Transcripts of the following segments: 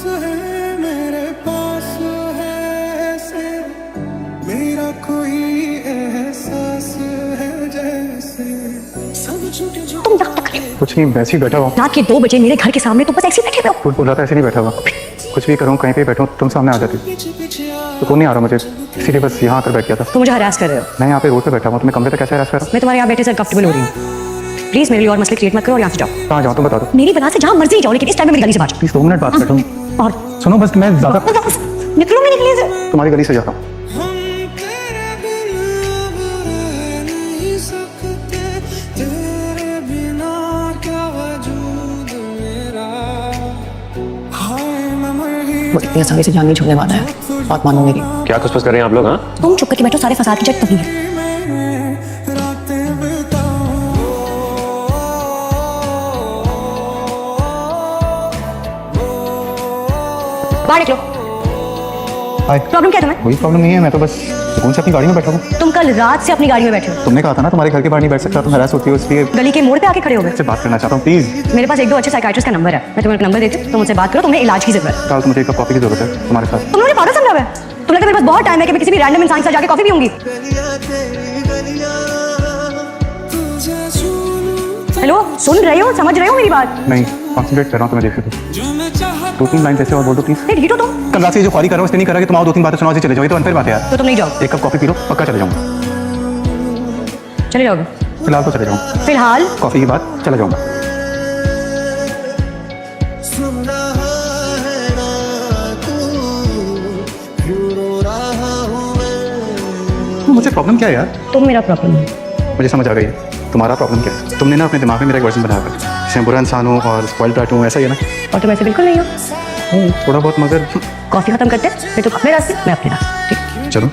है मेरे पास है ऐसे मेरा कोई एहसास है जैसे सब छूटे जो तुम नाटक कर रहे हो। कुछ नहीं, वैसे ही बैठा हुआ। रात के 2 बजे मेरे घर के सामने तुम बस ऐसे ही बैठे हुए हो। कुछ बोला था, ऐसे नहीं बैठा हुआ। कुछ भी करूँ, कहीं पे बैठूँ, तुम सामने आ जाती। पीछे पीछे तो कौन नहीं आ रहा मुझे, इसीलिए बस यहाँ आकर बैठ गया था। तुम मुझे हरास कर रहे हो। मैं यहाँ पे रोड पे बैठा हूँ, तुम्हें कमरे तक कैसे हरास कर रहा हूँ? मैं तुम्हारे यहाँ बैठे से कंफर्टेबल हो रही हूँ। प्लीज मेरे लिए और मसले क्रिएट मत करो और यहाँ से जाओ। कहाँ जाऊँ तुम बता दो। मेरी वजह से जहाँ मर्जी जाओ, लेकिन इस टाइम में मेरी गली से बाहर प्लीज 2 मिनट बात बैठूँ। जाओ। और सुनो बस, मैं ज़्यादा निकलो मेरी गली से। तुम्हारी गली से जाता हूँ। हम तेरे बिना अब रह नहीं सकते तेरे बिना क्या वजूद मेरा हाय मैं मर ही वो इतनी आसानी से जान नहीं छोड़ने वाला है, बात मानो मेरी। क्या कुछ कर रहे हैं आप लोग? हाँ, तुम चुप करके बैठो, सारे फसाद की जड़ तभी है। मैं रातें बिताऊं बाहर निकलो। हाय, प्रॉब्लम क्या है तुम्हें? कोई प्रॉब्लम नहीं है, मैं तो बस सुकून से अपनी गाड़ी में बैठा हूँ। तुम कल रात से अपनी गाड़ी में बैठे हो, तुमने कहा था ना तुम्हारे घर के बाहर नहीं बैठ सकता, तुम हरास होती हो, इसलिए गली के मोड़ पे आके खड़े हो गए। से बात करना चाहता हूँ। प्लीज मेरे पास 1-2 अच्छे साइकाइट्रिस्ट का नंबर है, मैं तुम्हें नंबर देती हूँ, तुम मुझसे बात करो। तुम्हें इलाज की जरूरत है। कल मुझे एक कप कॉफी की जरूरत है तुम्हारे साथ। तुम मुझे पागल समझा हुआ है? तुम्हें लगता है मेरे पास बहुत टाइम है कि मैं किसी भी रैंडम इंसान से जाके कॉफी पीऊंगी? तुझे छूलूं हेलो, सुन रहे हो, समझ रहे हो मेरी बात? नहीं, कॉन्सेंट्रेट कर रहा हूँ, तुम्हें देख रही जो मैं चाहता 2-3 लाइन ऐसे और बोल दो प्लीज। ए, ढीठो तुम। कल रात से जो फॉरी कर रहा हूँ, इसलिए नहीं कर रहा कि तुम आओ 2-3 बातें सुनाओ, चले जाओ। ये तो अनफेयर बात है यार। तो तुम नहीं जाओ। एक कप कॉफी पी लो, पक्का चले जाऊंगा। चले जाओगे? फिलहाल तो चले जाऊंगा। फिलहाल कॉफी की बात, चला जाऊंगा। सुन रहा है ना तू क्यों रो रहा हूँ मैं मुझे प्रॉब्लम क्या है यार? तुम मेरा प्रॉब्लम है। मुझे समझ आ गई है तुम्हारा प्रॉब्लम क्या है। तुमने ना अपने दिमाग में मेरा एक वर्जन बनाया था, जिसमें बुरा इंसान हूँ और स्पॉइल ब्रैट हूँ, ऐसा ही है ना? और तुम ऐसे बिल्कुल नहीं हो। थोड़ा बहुत, मगर कॉफी खत्म करते हैं, फिर तुम अपने रास्ते, मैं अपने रास्ते। ठीक? चलो,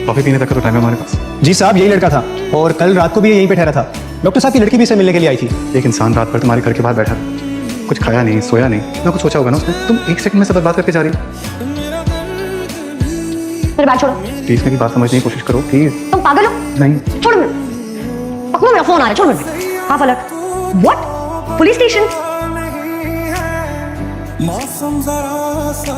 कॉफी पीने तक का तो टाइम है हमारे पास। जी साहब, यही लड़का था और कल रात को भी ये यहीं पे ठहरा था। डॉक्टर साहब की लड़की भी इससे मिलने के लिए आई थी। एक इंसान रात भर तुम्हारे घर के बाहर बैठा था, कुछ खाया नहीं, सोया नहीं, ना कुछ सोचा होगा ना उसने। तुम 1 सेकंड में सब बात करके जा रही हो। मेरी बात छोड़ो। प्लीज मेरी बात समझने की कोशिश करो प्लीज। तुम पागल हो? नहीं, छोड़ो मेरे, पकड़ो, मेरा फोन आ रहा है, छोड़ो मेरे। हाँ फलक, व्हाट? Police station? नहीं है मौसम जरा सा